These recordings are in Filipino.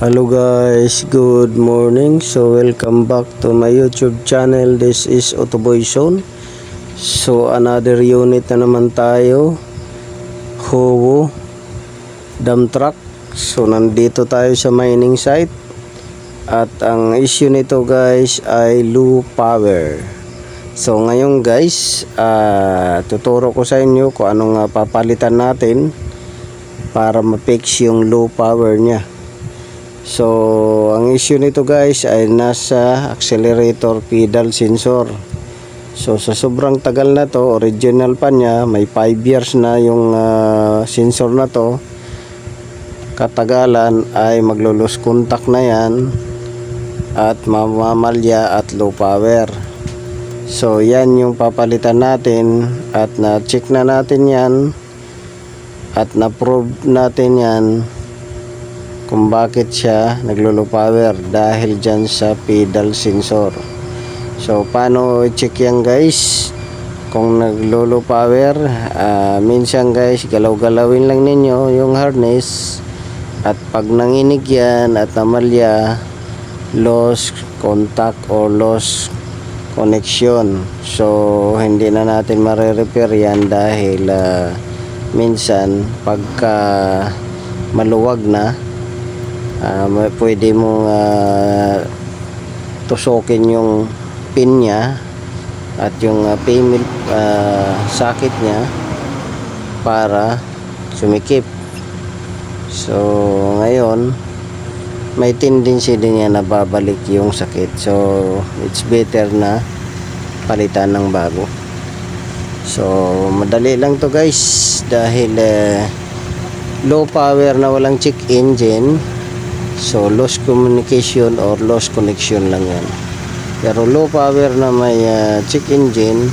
Hello guys, good morning. So welcome back to my YouTube channel. This is Autoboy Zone. So another unit na naman tayo, Howo dump truck. So nandito tayo sa mining site. At ang issue nito guys ay low power. So ngayon guys, tuturo ko sa inyo kung anong papalitan natin para ma-fix yung low power nya. So ang issue nito guys ay nasa accelerator pedal sensor. So sa sobrang tagal na to, original pa nya, may 5 years na yung sensor na to. Katagalan ay maglo-lose contact na yan at mamamalya at low power. So yan yung papalitan natin at na-check na natin yan at na-prove natin yan kung bakit siya naglo-low power, dahil dyan sa pedal sensor. So paano i-check yan guys kung naglo-low power? Minsan guys, galaw-galawin lang ninyo yung harness at pag nanginig yan at namalya, lost contact or lost connection. So hindi na natin mare-repair yan dahil minsan pagka maluwag na, pwede mong tusukin yung pin nya at yung payment socket nya para sumikip. So ngayon may tendency din yan na babalik yung sakit. So it's better na palitan ng bago. So madali lang to guys dahil low power na walang check engine. So lost communication or lost connection lang yan. Pero low power na may check engine,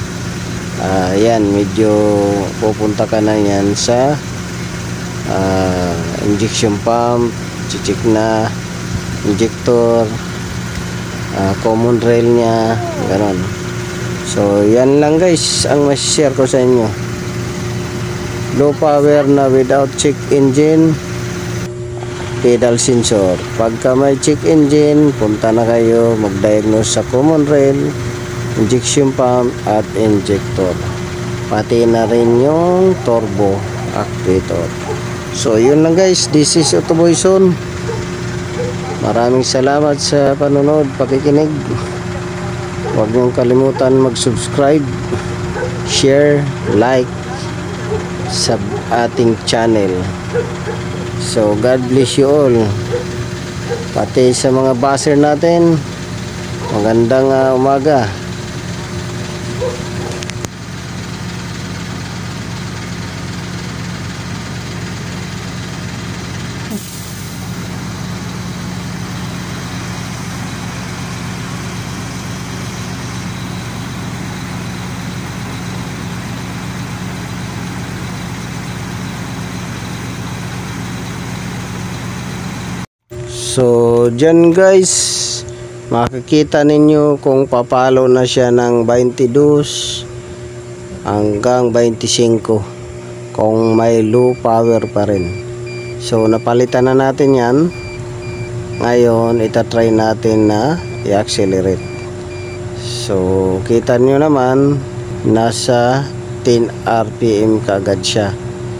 yan medyo pupunta ka na yan sa injection pump, check na injector, common rail nya, ganon. So yan lang guys ang mas-share ko sa inyo. Low power na without check engine, pedal sensor. Pagka may check engine, punta na kayo mag-diagnose sa common rail, injection pump at injector, pati na rin yung turbo actuator. So yun lang guys, this is Autoboy Zone. Maraming salamat sa panonood, pakikinig. Huwag niyong kalimutan mag-subscribe, share, like sa ating channel. So God bless you all. Pati sa mga buzzer natin, magandang umaga. So dyan guys, makikita ninyo kung papalo na siya ng 22 hanggang 25 kung may low power pa rin. So napalitan na natin yan. Ngayon itatry natin na i-accelerate. So kita nyo naman, nasa 10 RPM kaagad siya.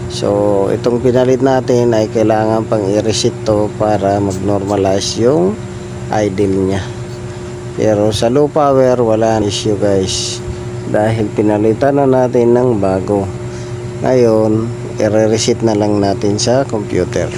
So itong pinalit natin ay kailangan pang i-reset to para mag-normalize yung idle nya. Pero sa low power wala issue guys, dahil pinalitan na natin ng bago. Ngayon i-reset na lang natin sa computer.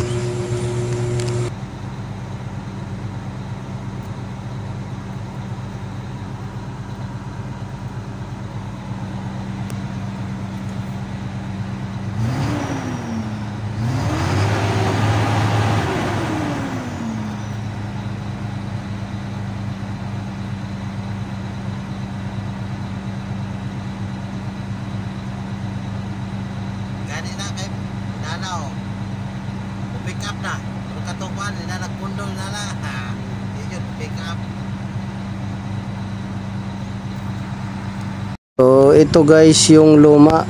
Pick up na. Pero katukuan, nagpundol na na. Yun, pick up. So ito guys yung luma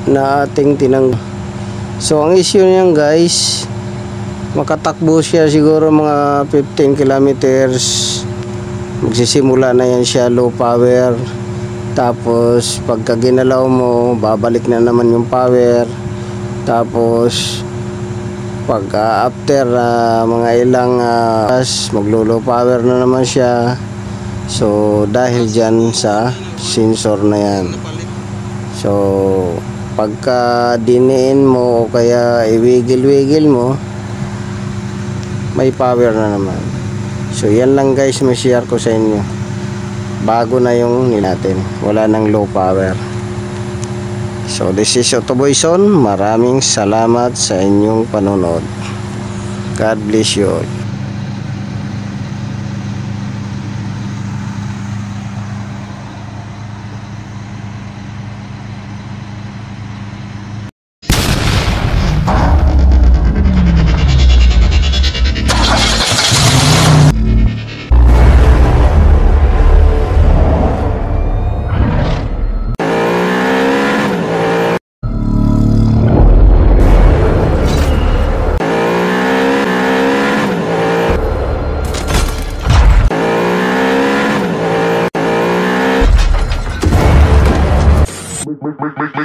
na ating tinang. So ang issue niyan guys, makatakbo siya siguro mga 15 kilometers. Magsisimula na yan siya low power. Tapos pagka ginalaw mo, babalik na naman yung power. Tapos pagka after mga ilang maglo-low power na naman siya. So dahil dyan sa sensor na yan. So pagka diniin mo o kaya iwigil-wigil mo, may power na naman. So yan lang guys, may share ko sa inyo. Bago na yung natin, wala nang low power. So this is Otoboy Son. Maraming salamat sa inyong panonood. God bless you all. Make